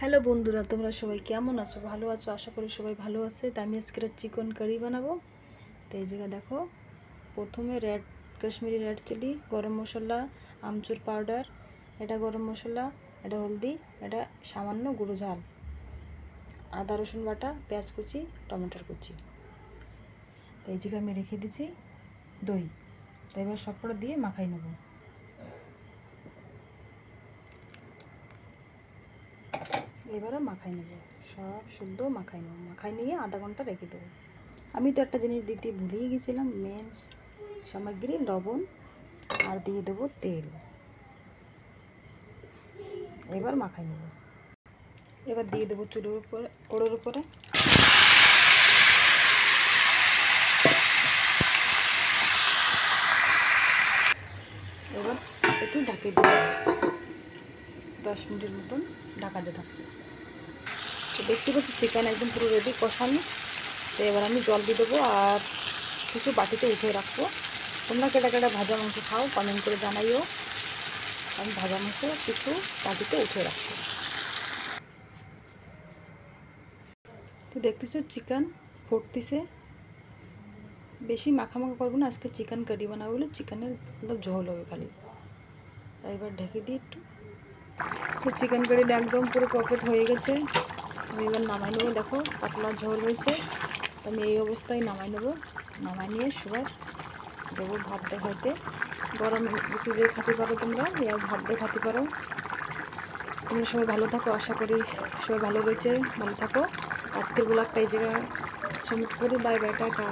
Hello বন্ধুরা, তোমরা সবাই কেমন আছো? ভালো আছো? আশা করি সবাই ভালো আছে। তো আমি আজকে চিকেন কারি বানাবো। তো এই জায়গায় দেখো, প্রথমে কাশ্মীরি রেড চিলি, গরম মশলা, আমচুর পাউডার, এটা গরম মশলা, এটা হলদি, এটা সামান্য গুঁড়ো ঝাল, আদা রসুন বাটা, পেঁয়াজ কুচি, টমেটোর কুচি। তো এই জায়গায় আমি রেখে দিয়েছি দই। তো এবার সবকটা দিয়ে মাখাই নেবো। এবারে মাখাই নেব, সব শুদ্ধ মাখাই নেব। মাখাই নিয়ে আধা ঘন্টা রেখে দেবো। আমি তো একটা জিনিস দিতে ভুলেই গেছিলাম, মেন সামগ্রী লবণ, আর দিয়ে দেবো তেল। এবার মাখাই নেব। এবার দিয়ে দেবো চুলোর উপরে, কড়ার উপরে। এবার একটু ঢাকিয়ে দেবো, 10 মিনিটের মতন ঢাকা দিয়ে থাকবো। তো দেখতে পাচ্ছি চিকেন একদম পুরো রেডি কষানো। তো এবার আমি জল দিয়ে দেবো আর কিছু বাটিতে উঠে রাখবো। তোমরা কেটে কেটে ভাজা মাংস খাও, কমেন্ট করে জানাইও। আমি ভাজা মাংস কিছু বাটিতে উঠে রাখবো। তো দেখতেছো চিকেন ফুটতেছে। বেশি মাখামাখা করবো না, আজকে চিকেন কারি বানাবো বলে চিকেনের ঝোল হবে খালি। তাই এবার ঢেকে দিই একটু। তো চিকেন কারিটা একদম পুরো পারফেক্ট হয়ে গেছে। আমি এবার নামাই নেবো। দেখো পাতলা ঝোল হয়েছে। আমি এই অবস্থায় নামাই নেবো। নামাই নিয়ে সবার দেবো ভাত দেখাইতে। গরম রুটি দিয়ে খেতে পারো তোমরা, আর ভাত দিয়ে খেতে পারো। তোমরা সবাই ভালো থাকো, আশা করি সবাই ভালো রয়েছে। ভালো থাকো। আজকের ব্লগটা এই জায়গায় সমাপ্ত করি। Bye bye, tata.